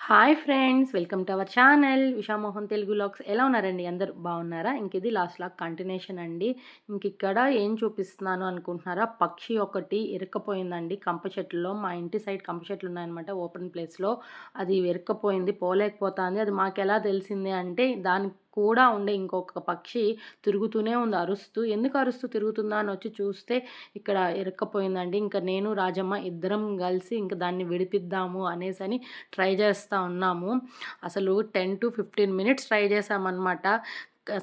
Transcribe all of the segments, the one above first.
Hi friends, welcome to our channel Ushamohan Telugu vlogs. ఎలా ఉన్నారండి? అందరూ బాగున్నారా? ఇది లాస్ట్ లాగ్ కంటిన్యూషన్ అండి. ఇక్కడ ఏం చూపిస్తున్నాను అనుకుంటున్నారా? పక్షి ఒకటి ఇరుక్కపోయిందండి కంప చెట్టులో. మా ఇంటి సైడ్ కంప చెట్లు ఉన్నాయన్నమాట, ఓపెన్ ప్లేస్లో. అది ఇరుక్కపోయింది, పోలేకపోతుంది. అది మాకెలా తెలిసింది అంటే, దానికి కూడా ఉండే ఇంకొక పక్షి తిరుగుతూనే ఉంది అరుస్తూ. ఎందుకు అరుస్తూ తిరుగుతుందా అని వచ్చి చూస్తే ఇక్కడ ఇరుక్కపోయిందండి. ఇంకా నేను రాజమ్మ ఇద్దరం కలిసి ఇంకా దాన్ని విడిపిద్దాము అనేసని ట్రై చేస్తూ ఉన్నాము. అసలు 10-15 మినిట్స్ ట్రై చేసామన్నమాట.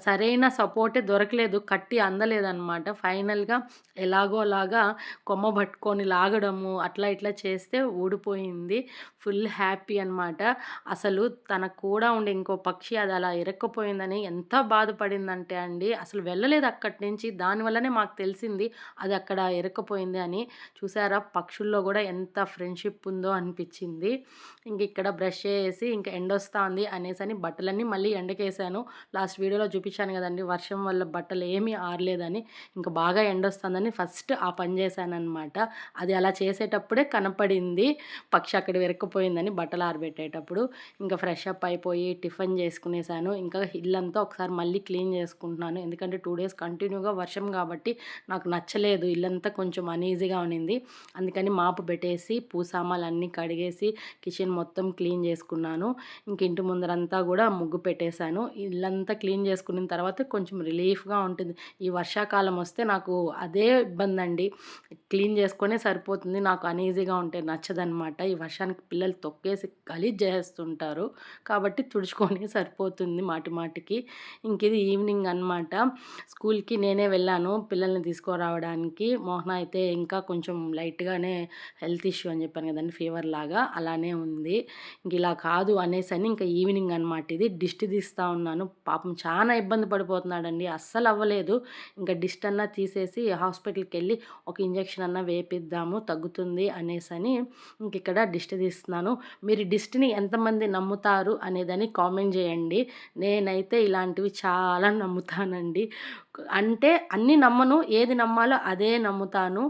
సరైన సపోర్టే దొరకలేదు, కట్టి అందలేదనమాట. ఫైనల్‌గా ఎలాగోలాగా కొమ్మ పట్టుకొని లాగడము అట్లా ఇట్లా చేస్తే ఊడిపోయింది. ఫుల్ హ్యాపీ అనమాట. అసలు తనకు కూడా ఉండే ఇంకో పక్షి అది అలా ఇరక్కపోయిందని ఎంత బాధపడిందంటే అండి, అసలు వెళ్ళలేదు అక్కడి నుంచి. దానివల్లనే మాకు తెలిసింది అది అక్కడ ఇరక్కపోయింది అని. చూసారా పక్షుల్లో కూడా ఎంత ఫ్రెండ్‌షిప్ ఉందో అనిపించింది. ఇక్కడ బ్రష్ చేసి ఇంకా ఎండొస్తా ఉంది అనేసని బట్టలన్నీ మళ్ళీ ఎండకేసాను. లాస్ట్ వీడియోలో చూపించాను కదండీ, వర్షం వల్ల బట్టలు ఏమీ ఆరలేదని. ఇంకా బాగా ఎండొస్తుందని ఫస్ట్ ఆ పని చేశాననమాట. అది అలా చేసేటప్పుడే కనపడింది పక్షి అక్కడ ఇరుక్కుపోయిందని బట్టలు ఆరబెట్టేటప్పుడు. ఇంకా ఫ్రెష్ అప్ అయిపోయి టిఫిన్ చేసుకునేసాను. ఇంకా ఇల్లంతా ఒకసారి మళ్ళీ క్లీన్ చేసుకుంటున్నాను. ఎందుకంటే 2 డేస్ కంటిన్యూగా వర్షం కాబట్టి నాకు నచ్చలేదు. ఇల్లంతా కొంచెం అనీజీగా ఉన్నింది. అందుకని మాపు పెట్టేసి సామాన్లన్నీ కడిగేసి కిచెన్ మొత్తం క్లీన్ చేసుకున్నాను. ఇంటి ముందరంతా కూడా ముగ్గు పెట్టేశాను. ఇల్లంతా క్లీన్ చేసుకున్న తర్వాత కొంచెం రిలీఫ్గా ఉంటుంది. ఈ వర్షాకాలం వస్తే నాకు అదే ఇబ్బందండి. క్లీన్ చేసుకొనే సరిపోతుంది. నాకు అనీజీగా ఉంటే నచ్చదనమాట. ఈ వర్షానికి పిల్లలు తొక్కేసి గలీజ్ చేసేస్తుంటారు. కాబట్టి తుడుచుకొనే సరిపోతుంది మాటి మాటికి. ఇది ఈవినింగ్ అనమాట. స్కూల్‌కి నేనే వెళ్ళాను పిల్లల్ని తీసుకురావడానికి. మోహన అయితే ఇంకా కొంచెం లైట్‌గానే హెల్త్ ఇష్యూ అని చెప్పాను కదండీ, ఫీవర్ లాగా అలానే ఉంది. ఇలా కాదు అనేసని ఇంకా ఈవినింగ్ అనమాట ఇది. దిష్టి తీస్తూ ఉన్నాను. పాపం చాలా ఇబ్బంది పడిపోతున్నాడండి. అస్సలు అవ్వలేదు. ఇంకా దిష్టి అన్నా తీసేసి హాస్పిటల్‌కి వెళ్ళి ఒక ఇంజెక్షన్ అన్నా వేపిద్దాము తగ్గుతుంది అనేసని ఇక్కడ దిష్టి తీస్తున్నాను. మీరు దిష్టిని ఎంతమంది నమ్ముతారు అనేదని కామెంట్ చేయండి. నేనైతే ఇలాంటివి చాలా నమ్ముతానండి. అంటే అన్నీ నమ్మను, ఏది నమ్మాలో అదే నమ్ముతాను.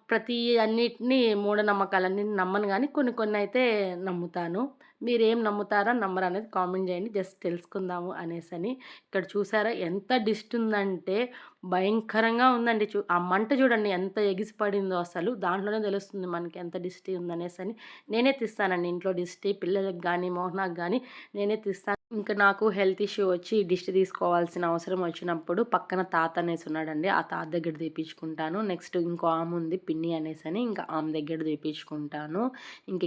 ప్రతి అన్నిటిని మూఢనమ్మకాలన్నిటిని నమ్మను గానీ కొన్ని కొన్నయితే నమ్ముతాను. మీరేం నమ్ముతారా నమ్మరా అనేది కామెంట్ చేయండి. జస్ట్ తెలుసుకుందాము అనేసని. ఇక్కడ చూసారా ఎంత డిస్ట్ ఉందంటే భయంకరంగా ఉందండి. ఆ మంట చూడండి ఎంత ఎగిసి పడిందో అసలు. దాంట్లోనే తెలుస్తుంది మనకి ఎంత దిష్టి ఉందనేసని. నేనే తీస్తానండి ఇంట్లో దిష్టి. పిల్లలకి గానీ, మోహనాకి గానీ నేనే తీస్తాను. నాకు హెల్త్ ఇష్యూ వచ్చి దిష్టి తీసుకోవాల్సిన అవసరం వచ్చినప్పుడు పక్కన తాత అనేసి ఉన్నాడండి. ఆ తాత దగ్గర తీపించుకుంటాను. నెక్స్ట్ ఇంకో ఆమె ఉంది పిన్ని అనేసని, ఇంకా ఆమె దగ్గర తీపించుకుంటాను.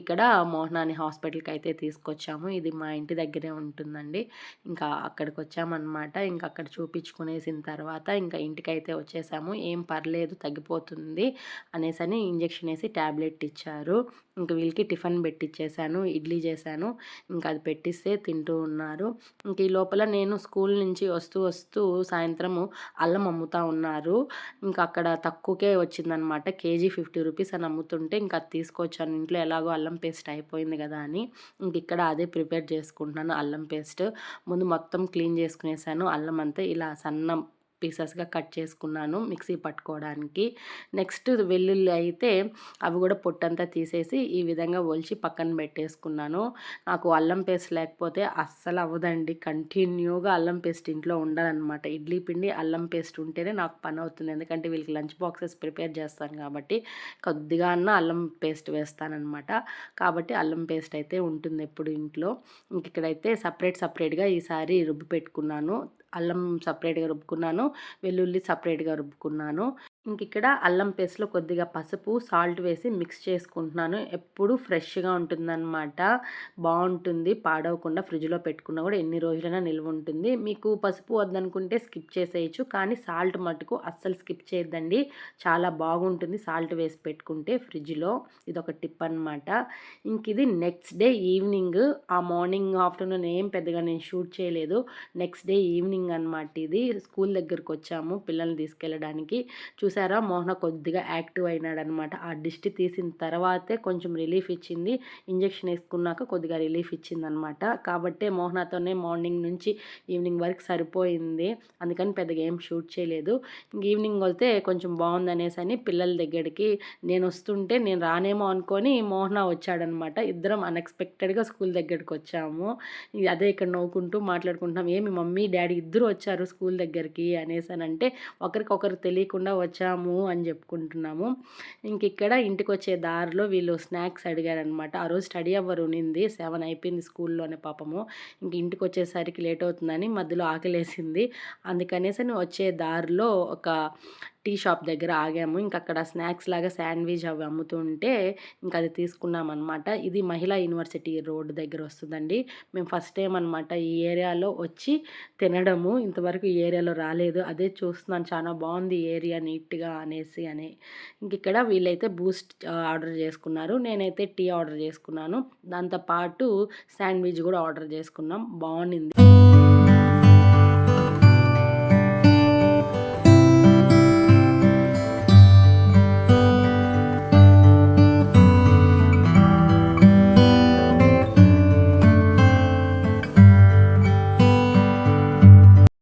ఇక్కడ మోహనాన్ని హాస్పిటల్‌కి అయితే తీసుకొచ్చాము. ఇది మా ఇంటి దగ్గరే ఉంటుందండి. అక్కడికి వచ్చామన్నమాట. అక్కడ చూపించుకునేసిన తర్వాత ఇంటికైతే వచ్చేసాము. ఏం పర్లేదు తగ్గిపోతుంది అనేసని ఇంజెక్షన్ వేసి టాబ్లెట్ ఇచ్చారు. వీళ్ళకి టిఫిన్ పెట్టిచ్చేసాను. ఇడ్లీ చేశాను. అది పెట్టిస్తే తింటూ ఉన్నారు. ఈ లోపల నేను స్కూల్ నుంచి వస్తూ సాయంత్రము అల్లం అమ్ముతా ఉన్నారు. అక్కడ తక్కువకే వచ్చిందనమాట. కేజీ 50 రూపీస్ అని అమ్ముతుంటే అది తీసుకొచ్చాను. ఇంట్లో ఎలాగో అల్లం పేస్ట్ అయిపోయింది కదా అని ఇక్కడ అదే ప్రిపేర్ చేసుకుంటున్నాను. అల్లం పేస్ట్ ముందు మొత్తం క్లీన్ చేసుకునేసాను. అల్లం అంతా ఇలా సన్నం పీసెస్గా కట్ చేసుకున్నాను మిక్సీ పట్టుకోవడానికి. నెక్స్ట్ వెల్లుల్లి అయితే అవి కూడా పొట్టంతా తీసేసి ఈ విధంగా ఒలిచి పక్కన పెట్టేసుకున్నాను. నాకు అల్లం పేస్ట్ లేకపోతే అస్సలు అవ్వదండి. కంటిన్యూగా అల్లం పేస్ట్ ఇంట్లో ఉండాలన్నమాట. ఇడ్లీ పిండి అల్లం పేస్ట్ ఉంటేనే నాకు పని అవుతుంది. ఎందుకంటే వీళ్ళకి లంచ్ బాక్సెస్ ప్రిపేర్ చేస్తాను కాబట్టి కొద్దిగా అల్లం పేస్ట్ వేస్తానన్నమాట. కాబట్టి అల్లం పేస్ట్ అయితే ఉంటుంది ఎప్పుడు ఇంట్లో. ఇక్కడైతే సపరేట్గా ఈసారి రుబ్బి పెట్టుకున్నాను. అల్లం సపరేట్గా రుబ్బుకున్నాను, వెల్లుల్లి సపరేట్గా రుబ్బుకున్నాను. ఇక్కడ అల్లం పేస్ట్‌లో కొద్దిగా పసుపు, సాల్ట్ వేసి మిక్స్ చేసుకుంటున్నాను. ఎప్పుడు ఫ్రెష్‌గా ఉంటుందన్నమాట. బావుంటుంది. పాడవకుండా ఫ్రిడ్జ్‌లో పెట్టుకున్నా కూడా ఎన్ని రోజులైనా నిల్వ ఉంటుంది. మీకు పసుపు వద్దనుకుంటే స్కిప్ చేసేయచ్చు. కానీ సాల్ట్ మటుకు అస్సలు స్కిప్ చేయొద్దండి. చాలా బాగుంటుంది సాల్ట్ వేసి పెట్టుకుంటే ఫ్రిడ్జ్‌లో. ఇదొక టిప్ అనమాట. ఇది నెక్స్ట్ డే ఈవినింగ్. ఆ మార్నింగ్, ఆఫ్టర్‌నూన్ ఏం పెద్దగా నేను షూట్ చేయలేదు. నెక్స్ట్ డే ఈవినింగ్ అనమాట ఇది. స్కూల్ దగ్గరికి వచ్చాము పిల్లల్ని తీసుకెళ్ళడానికి. చూసారా చూసారా మోహన కొద్దిగా యాక్టివ్ అయినాడనమాట. ఆ దిష్టి తీసిన తర్వాతే కొంచెం రిలీఫ్ ఇచ్చింది. ఇంజెక్షన్ ఏసుకున్నాక కొద్దిగా రిలీఫ్ ఇచ్చిందనమాట. కాబట్టే మోహనాతోనే మార్నింగ్ నుంచి ఈవినింగ్ వరకు సరిపోయింది. అందుకని పెద్దగా ఏం షూట్ చేయలేదు. ఈవినింగ్ వెళ్తే కొంచెం బాగుందనేసని పిల్లల దగ్గరికి నేనొస్తుంటే నేను రానేమో అనుకోని మోహన వచ్చాడనమాట. ఇద్దరం అన్‌ఎక్స్‌పెక్టెడ్‌గా స్కూల్ దగ్గరికొచ్చాము. అదే ఇక్కడ నవ్వుకుంటూ మాట్లాడుకుంటున్నాం. ఏమి మమ్మీ, డ్యాడీ ఇద్దరు వచ్చారు స్కూల్ దగ్గరికి అనేసనంటే, ఒకరికొకరు తెలియకుండా వచ్చాము అని చెప్పుకుంటున్నాము. ఇంకిక్కడ ఇంటికొచ్చే దారిలో వీళ్ళు స్నాక్స్ అడిగారనమాట. ఆ రోజు స్టడీ అవర్ ఉన్నింది. 7 అయిపోయింది స్కూల్లోనే పాపము. ఇంక ఇంటికొచ్చేసరికి లేట్ అవుతుందని మధ్యలో ఆకలేసింది. అందుకనేసని వచ్చే దారిలో ఒక టీ షాప్ దగ్గర ఆగాము. ఇంకక్కడ స్నాక్స్ లాగా శాండ్‌విచ్ అవి అమ్ముతుంటే ఇంకది తీసుకున్నామనమాట. ఇది మహిళా యూనివర్సిటీ రోడ్ దగ్గర వస్తదండి. మేము ఫస్ట్ టైం అనమాట ఈ ఏరియాలో వచ్చి తినడము. ఇంతవరకు ఈ ఏరియాలో రాలేదు. అదే చూస్తున్నాను చాలా బావుంది ఏరియా నీట్‌గా అనేసి అని. ఇంకిక్కడ వీళ్ళైతే బూస్ట్ ఆర్డర్ చేసుకున్నారు. నేనైతే టీ ఆర్డర్ చేసుకున్నాను. దాంతో పాటు శాండ్‌విచ్ గూడా ఆర్డర్ చేసుకున్నాం. బావుండింది.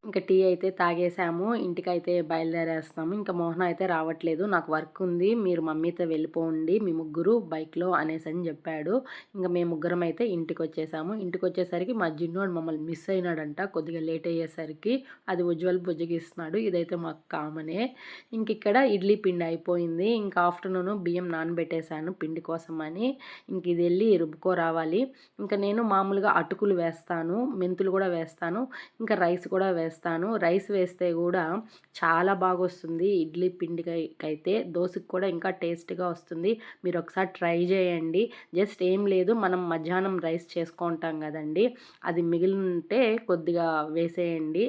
ఇంక టీ అయితే తాగేసాము. ఇంటికైతే బయలుదేరేస్తున్నాము. ఇంక మోహన అయితే రావట్లేదు. నాకు వర్క్ ఉంది. మీరు మమ్మీతో వెళ్ళిపోండి మీ ముగ్గురు బైక్‌లో అనేసని జెప్పాడు. ఇంక మేము ముగ్గురం అయితే ఇంటికొచ్చేసాము. ఇంటికొచ్చేసరికి మా చిన్నోడు మమ్మల్ని మిస్ అయినాడంట. కొద్దిగా లేట్ అయ్యేసరికి. అది ఉజ్వల్ బుజ్జగిస్తున్నాడు. ఇదైతే మాకు కామనే. ఇంకిక్కడ ఇడ్లీ పిండి అయిపోయింది. ఇంకా ఆఫ్టర్‌నూన్ బియ్యం నానబెట్టేసాను పిండి కోసమని. ఇంక ఇది ఎళ్లి రుబ్బుకోరావాలి. ఇంక నేను మామూలుగా అటుకులు వేస్తాను. మెంతులు గూడా వేస్తాను. ఇంకా రైస్ కూడా వేస్తాను. రైస్ వేస్తే కూడా చాలా బాగొస్తుంది ఇడ్లీ పిండికైతే. దోసకి కూడా ఇంకా టేస్ట్‌గా వస్తుంది. మీరు ఒకసారి ట్రై చేయండి. జస్ట్ ఏం లేదు, మనం మధ్యాహ్నం రైస్ చేసుకుంటాం కదండీ! అది మిగిలుంటే కొద్దిగా వేసేయండి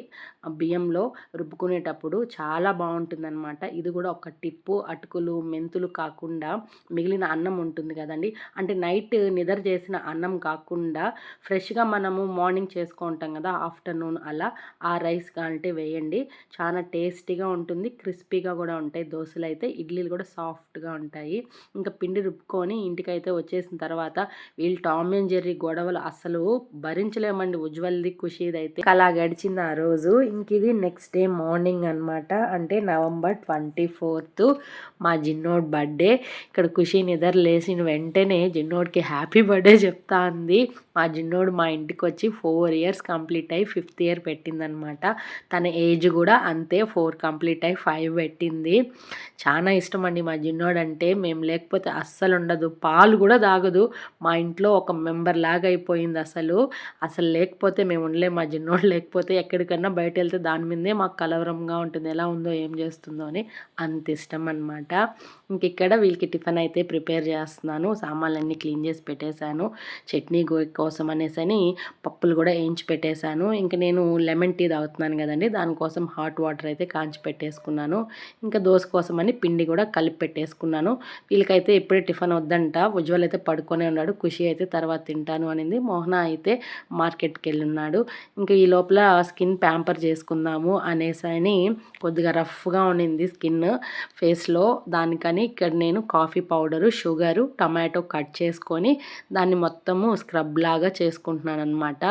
బియ్యంలో రుబ్బుకునేటప్పుడు. చాలా బావుంటుందనమాట. ఇది కూడా ఒక టిప్పు. అటుకులు, మెంతులు కాకుండా మిగిలిన అన్నం ఉంటుంది కదండీ! అంటే నైట్ నిద్ర చేసిన అన్నం కాకుండా ఫ్రెష్‌గా మనము మార్నింగ్ చేసుకుంటాం కదా! ఆఫ్టర్‌నూన్ అలా ఆ రైస్ అంటే వేయండి. చాలా టేస్టీగా ఉంటుంది. క్రిస్పీగా కూడా ఉంటాయి దోసలైతే. ఇడ్లీలు కూడా సాఫ్ట్‌గా ఉంటాయి. ఇంకా పిండి రుబ్బుకొని ఇంటికైతే వచ్చేసిన తర్వాత వీళ్ళు టామ్ అండ్ జెర్రీ గొడవలు అస్సలు భరించలేమండి. ఉజ్వల్‌ది, ఖుషీదైతే. అలా గడిచింది ఆ రోజు. ఇంకిది నెక్స్ట్ డే మార్నింగ్ అనమాట. అంటే నవంబర్ 24 మా జిన్నోడ్ బర్త్‌డే. ఇక్కడ ఖుషి నిద్ర లేచిన వెంటనే జిన్నోడ్‌కి హ్యాపీ బర్త్‌డే చెప్తా ఉంది. మా జిన్నోడు మా ఇంటికొచ్చి 4 ఇయర్స్ కంప్లీట్ అయ్యి 5th ఇయర్ పెట్టిందనమాట. తన ఏజ్ కూడా అంతే 4 కంప్లీట్ అయ్యి 5 పెట్టింది. చాలా ఇష్టమండి మా జిన్నోడంటే. మేము లేకపోతే అస్సలు ఉండదు. పాలు కూడా తాగదు. మా ఇంట్లో ఒక మెంబర్ లాగా అయిపోయింది అసలు. అసలు లేకపోతే మేము ఉండలేము. మా జిన్నోడు లేకపోతే ఎక్కడికన్నా బయటెళ్తే దాని మీదే మాకు కలవరంగా ఉంటుంది. ఎలా ఉందో ఏం చేస్తుందో అని. అంత ఇష్టం అనమాట. ఇంకిక్కడ వీళ్ళకి టిఫిన్ అయితే ప్రిపేర్ చేస్తున్నాను. సామాన్లన్నీ క్లీన్ చేసి పెట్టేశాను. చట్నీ కోసం అనేసని పప్పులు కూడా వేయించి పెట్టేశాను. ఇంక నేను లెమన్ టీ తాగుతున్నాను కదండి! దానికోసం హాట్ వాటర్ అయితే కాంచి పెట్టేసుకున్నాను. ఇంకా దోస కోసమని పిండి కూడా కలిపి పెట్టేసుకున్నాను. వీళ్ళకైతే ఇప్పుడే టిఫిన్ వద్దంట. ఉజ్వల్ అయితే పడుకొనే ఉన్నాడు. ఖుషి అయితే తర్వాత తింటాను అనింది. మోహన అయితే మార్కెట్‌కి వెళ్ళున్నాడు. ఇంకా ఈ లోపల స్కిన్ ప్యాంపర్ చేసుకుందాము అనేసని కొద్దిగా రఫ్‌గా ఉండింది స్కిన్ ఫేస్‌లో. దానికని ఇక్కడ నేను coffee powder, sugar, tomato cut చేసుకొని దాన్ని మొత్తము స్క్రబ్ లాగా చేసుకుంటున్నాననమాట.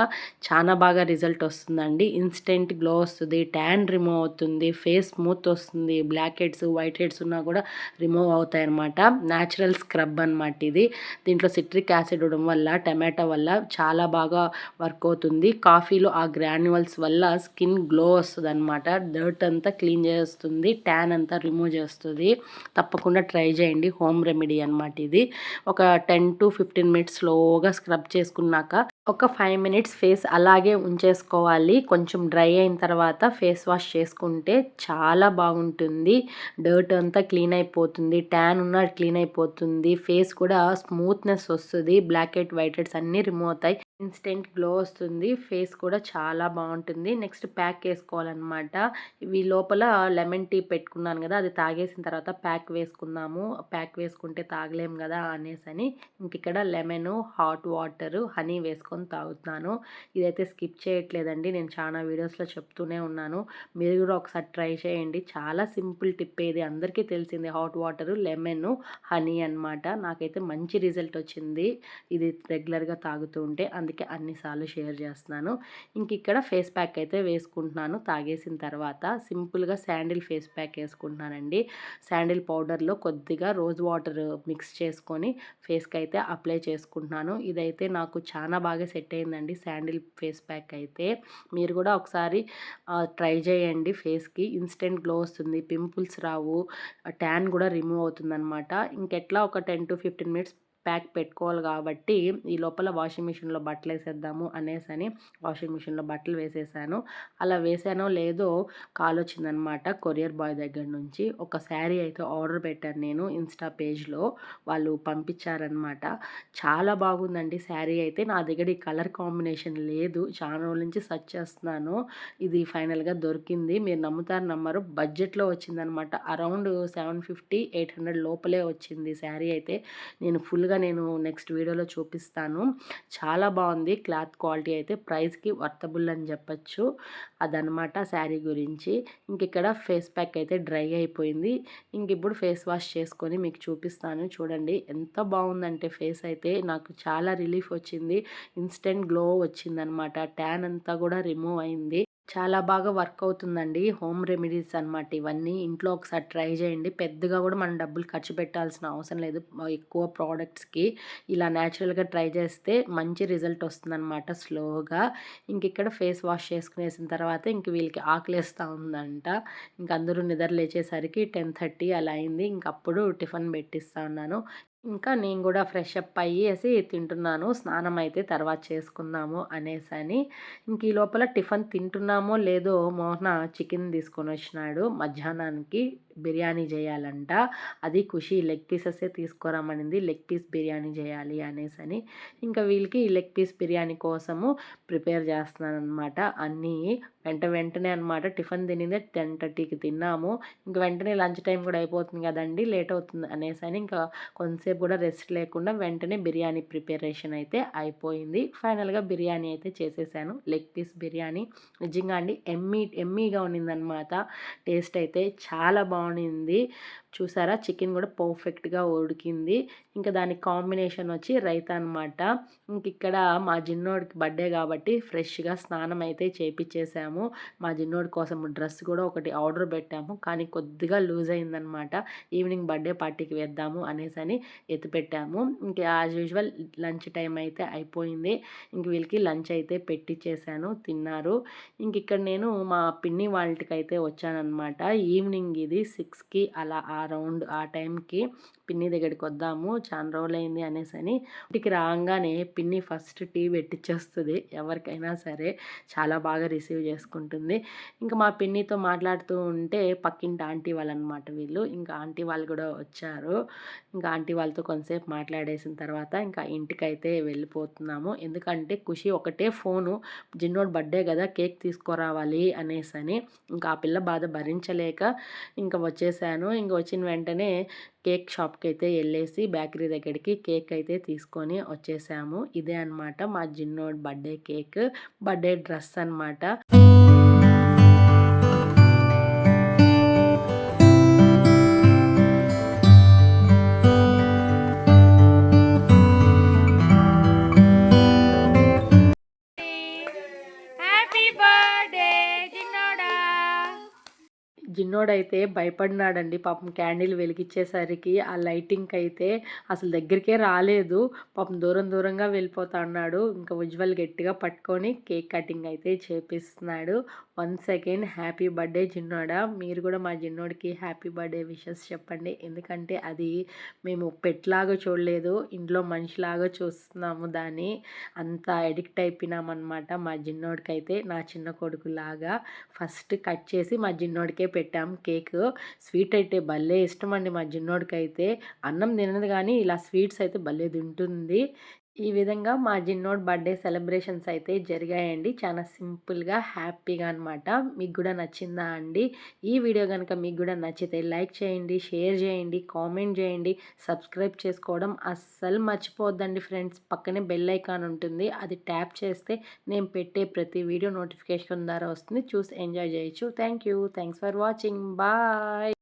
చాలా బాగా రిజల్ట్ వస్తుందండి. ఇన్‌స్టెంట్ గ్లో వస్తుంది. ట్యాన్ రిమూవ్ అవుతుంది. ఫేస్ స్మూత్ వస్తుంది. బ్లాక్ హెడ్స్, వైట్ హెడ్స్ ఉన్నా కూడా రిమూవ్ అవుతాయన్నమాట. న్యాచురల్ స్క్రబ్ అనమాట ఇది. దీంట్లో సిట్రిక్ యాసిడ్ ఉండడం వల్ల, టమాటా వల్ల చాలా బాగా వర్క్ అవుతుంది. కాఫీలో ఆ గ్రాన్యువల్స్ వల్ల స్కిన్ గ్లో వస్తుందన్నమాట. డర్ట్ అంతా క్లీన్ చేస్తుంది. ట్యాన్ అంతా రిమూవ్ చేస్తుంది. తప్పకుండా ట్రై చేయండి. హోమ్ రెమెడీ అనమాట ఇది. ఒక 10-15 మినిట్స్ స్లోగా స్క్రబ్ చేసుకున్నాక ఒక 5 మినిట్స్ ఫేస్ అలాగే ఉంచేసుకోవాలి. కొంచెం డ్రై అయిన తర్వాత ఫేస్ వాష్ చేసుకుంటే చాలా బాగుంటుంది. డర్ట్ అంతా క్లీన్ అయిపోతుంది. ట్యాన్ ఉన్న క్లీన్ అయిపోతుంది. ఫేస్ కూడా స్మూత్‌నెస్ వస్తది. బ్లాక్ హెడ్, వైట్ హెడ్స్ అన్నీ రిమూవ్ అవుతాయి. ఇన్‌స్టెంట్ గ్లో వస్తుంది. ఫేస్ కూడా చాలా బావుంటుంది. నెక్స్ట్ ప్యాక్ ఏసుకోవాలనమాట. ఇవి లోపల లెమన్ టీ పెట్టుకున్నాను గదా! అది తాగేసిన తర్వాత ప్యాక్ వేసుకుందాము. ప్యాక్ వేసుకుంటే తాగలేము గదా! అనేసని ఇంకిక్కడ లెమను, హాట్ వాటరు, హనీ వేసుకొని తాగుతున్నాను. ఇదైతే స్కిప్ చేయట్లేదండి. నేను చానా వీడియోస్‌లో చెప్తూనే ఉన్నాను. మీరు గూడా ఒకసారి ట్రై చేయండి. చాలా సింపుల్ టిప్పే ఇది. అందరికీ తెలిసిందే హాట్ వాటరు, లెమను, హనీ అనమాట. నాకైతే మంచి రిజల్ట్ వచ్చింది. ఇది రెగ్యులర్‌గా తాగుతూ ఉంటే. అందుకే అన్ని సార్లు షేర్ చేస్తున్నాను. ఇంకిక్కడ ఫేస్ ప్యాక్ అయితే వేసుకుంటున్నాను. తాగేసిన తర్వాత సింపుల్‌గా శాండిల్ ఫేస్ ప్యాక్ ఏసుకుంటున్నానండి. శాండిల్ పౌడర్‌లో కొద్దిగా రోజ్ వాటర్ మిక్స్ చేసుకొని ఫేస్‌కి అయితే అప్లై చేసుకుంటున్నాను. ఇదైతే నాకు చాలా బాగా సెట్ అయిందండి శాండిల్ ఫేస్ ప్యాక్ అయితే. మీరు కూడా ఒకసారి ట్రై చేయండి ఫేస్‌కి. ఇన్‌స్టెంట్ గ్లో వస్తుంది. పింపుల్స్ రావు. ట్యాన్ కూడా రిమూవ్ అవుతుందనమాట. ఇంకెట్లా ఒక 10-15 మినిట్స్ ప్యాక్ పెట్టుకోవాలి కాబట్టి ఈ లోపల వాషింగ్ మిషన్‌లో బట్టలేసేద్దాము అనేసని వాషింగ్ మిషన్‌లో బట్టలు వేసేసాను. అలా వేసానో లేదో కాలొచ్చిందనమాట కొరియర్ బాయ్ దగ్గర నుంచి. ఒక శారీ అయితే ఆర్డర్ పెట్టాను నేను ఇన్‌స్టా పేజ్‌లో. వాళ్ళు పంపించారనమాట. చాలా బాగుందండి శారీ అయితే. నా దగ్గర ఈ కలర్ కాంబినేషన్ లేదు. చాలా రోజుల నుంచి సెర్చ్ చేస్తున్నాను. ఇది ఫైనల్‌గా దొరికింది. మీరు నమ్ముతారో నమ్మరో బడ్జెట్‌లో వచ్చిందనమాట. అరౌండ్ 750, 800 లోపలే వచ్చింది శారీ అయితే. నేను నెక్స్ట్ వీడియోలో చూపిస్తాను. చాలా బాగుంది క్లాత్ క్వాలిటీ అయితే. ప్రైస్‌కి వర్తబుల్ అని చెప్పొచ్చు. అదనమాట శారీ గురించి. ఇంకిక్కడ ఫేస్ ప్యాక్ అయితే డ్రై అయిపోయింది. ఇంకిప్పుడు ఫేస్ వాష్ చేసుకొని మీకు చూపిస్తాను చూడండి. ఎంత బాగుందంటే ఫేస్ అయితే నాకు చాలా రిలీఫ్ వచ్చింది. ఇన్‌స్టెంట్ గ్లో వచ్చిందనమాట. ట్యాన్ అంతా కూడా రిమూవ్ అయింది. చాలా బాగా వర్క్ అవుతుందండి. హోమ్ రెమెడీస్ అనమాట ఇవన్నీ. ఇంట్లో ఒకసారి ట్రై చేయండి. పెద్దగా కూడా మనం డబ్బులు ఖర్చు పెట్టాల్సిన అవసరం లేదు. ఎక్కువ ప్రోడక్ట్స్‌కి ఇలా నేచురల్‌గా ట్రై చేస్తే మంచి రిజల్ట్ వస్తుందనమాట స్లోగా. ఇంకిక్కడ ఫేస్ వాష్ చేసుకునేసిన తర్వాత ఇంక వీళ్ళకి ఆకలేస్తా ఉందంట. ఇంక అందరూ నిద్ర లేచేసరికి 10:30 అలా అయింది. ఇంకప్పుడు టిఫిన్ పెట్టిస్తా ఉన్నాను. ఇంకా నేను గూడా ఫ్రెష్ అప్ అయ్యేసి తింటున్నాను. స్నానం అయితే తర్వాత చేసుకుందాము అనేసని. ఇంక ఈ లోపల టిఫిన్ తింటున్నామో లేదో మోహన చికెన్ తీసుకొనొచ్చినాడు మధ్యాహ్నానికి. బిర్యానీ చేయాలంట. అది ఖుషి లెగ్ పీసెసే తీసుకురమ్మనింది. లెగ్ పీస్ బిర్యానీ చేయాలి అనేసని. ఇంకా వీళ్ళకి లెగ్ పీస్ బిర్యానీ కోసము ప్రిపేర్ చేస్తున్నాననమాట అన్నీ. వెంటనే అనమాట టిఫిన్ తినిందే 10:30కి తిన్నాము. ఇంక వెంటనే లంచ్ టైం కూడా అయిపోతుంది కదండీ! లేట్ అవుతుంది అనేసని ఇంకా కొంతసేపు కూడా రెస్ట్ లేకుండా వెంటనే బిర్యానీ ప్రిపరేషన్ అయితే అయిపోయింది. ఫైనల్‌గా బిర్యానీ అయితే చేసేసాను. లెగ్ పీస్ బిర్యానీ నిజంగా అండి ఎమ్మీగా ఉండిందనమాట. టేస్ట్ అయితే చాలా బావుండింది. చూసారా చికెన్ కూడా పర్ఫెక్ట్‌గా ఉడికింది. ఇంకా దానికి కాంబినేషన్ వచ్చి రైతా అనమాట. ఇంకిక్కడ మా జిన్నోడికి బర్త్‌డే కాబట్టి ఫ్రెష్‌గా స్నానం అయితే చేపిచ్చేసాము. మా జిన్నోడి కోసం డ్రెస్ కూడా ఒకటి ఆర్డర్ పెట్టాము. కానీ కొద్దిగా లూజ్ అయిందనమాట. ఈవినింగ్ బర్త్‌డే పార్టీకి వేద్దాము అనేసని ఎత్తిపెట్టాము. ఇంక యాజ్ యూజువల్ లంచ్ టైం అయితే అయిపోయింది. ఇంక వీళ్ళకి లంచ్ అయితే పెట్టిచ్చేసాను. తిన్నారు. ఇంకిక్కడ నేను మా పిన్ని వాళ్ళ ఇంటికైతే వచ్చాననమాట. ఈవినింగ్ ఇది 6కి అలా ఆ రౌండ్ ఆ టైంకి పిన్ని దగ్గరికి వద్దాము. చాలా రోజులైంది అనేసని. ఇంటికి రాంగానే పిన్ని ఫస్ట్ టీ పెట్టిచ్చేస్తది ఎవరికైనా సరే. చాలా బాగా రిసీవ్ చేసుకుంటుంది. ఇంకా మా పిన్నితో మాట్లాడుతూ ఉంటే పక్కింటి ఆంటీ వాళ్ళనమాట వీళ్ళు. ఇంకా ఆంటీ వాళ్ళు కూడా వచ్చారు. ఇంకా ఆంటీ వాళ్ళతో కొంతసేపు మాట్లాడేసిన తర్వాత ఇంకా ఇంటికైతే వెళ్ళిపోతున్నాము. ఎందుకంటే ఖుషి ఒకటే ఫోను జిన్నోడి బర్త్‌డే కదా కేక్ తీసుకురావాలి అనేసని. ఇంకా ఆ పిల్ల బాధ భరించలేక ఇంక వచ్చేసాను. ఇంక వచ్చిన వెంటనే కేక్ షాప్‌కైతే ఎళ్ళేసి బేకరీ దగ్గరికి కేక్ అయితే తీసుకొని వచ్చేసాము. ఇదే అనమాట మా జిన్నోడి బర్త్‌డే కేక్. బర్త్‌డే డ్రెస్ అనమాట. హ్యాపీ బర్త్‌డే జిన్నోడా! జిన్నోడైతే భయపడినాడండి పాపం క్యాండిల్ వెలిగిచ్చేసరికి. ఆ లైటింగ్‌కైతే అసలు దగ్గరికే రాలేదు. పాపం దూరంగా వెళ్ళిపోతా అన్నాడు. ఇంకా ఉజ్వల్ గట్టిగా పట్టుకొని కేక్ కటింగ్ అయితే చేపిస్తున్నాడు. వన్స్ అగైన్ హ్యాపీ బర్త్‌డే జిన్నోడా! మీరు కూడా మా జిన్నోడికి హ్యాపీ బర్త్‌డే విషెస్ చెప్పండి. ఎందుకంటే అది మేము పెట్‌లాగా చూడలేదు. ఇంట్లో మనిషిలాగా చూస్తున్నాము దాన్ని. అంత అడిక్ట్ అయిపోయినామనమాట మా జిన్నోడికైతే నా చిన్న కొడుకులాగా. ఫస్ట్ కట్ చేసి మా జిన్నోడికే పెట్టాం కేకు. స్వీట్ అయితే భలే ఇష్టమండి మా జిన్నోడికైతే. అన్నం తినదు కానీ ఇలా స్వీట్స్ అయితే భలే తింటుంది. ఈ విధంగా మా జిన్నోడ్ బర్త్‌డే సెలబ్రేషన్స్ అయితే జరిగాయండి. చాలా సింపుల్‌గా, హ్యాపీగా అనమాట. మీకు గూడా నచ్చిందా అండి? ఈ వీడియో గనుక మీకు గూడా నచ్చితే లైక్ చేయండి, షేర్ చేయండి, కామెంట్ చేయండి. సబ్స్క్రైబ్ చేసుకోవడం అస్సలు మర్చిపోవద్దండి ఫ్రెండ్స్. పక్కనే బెల్ ఐకాన్ ఉంటుంది. అది ట్యాప్ చేస్తే నేను పెట్టే ప్రతి వీడియో నోటిఫికేషన్ ద్వారా వస్తుంది. చూసి ఎంజాయ్ చేయొచ్చు. Thank you. Thanks for watching. Bye.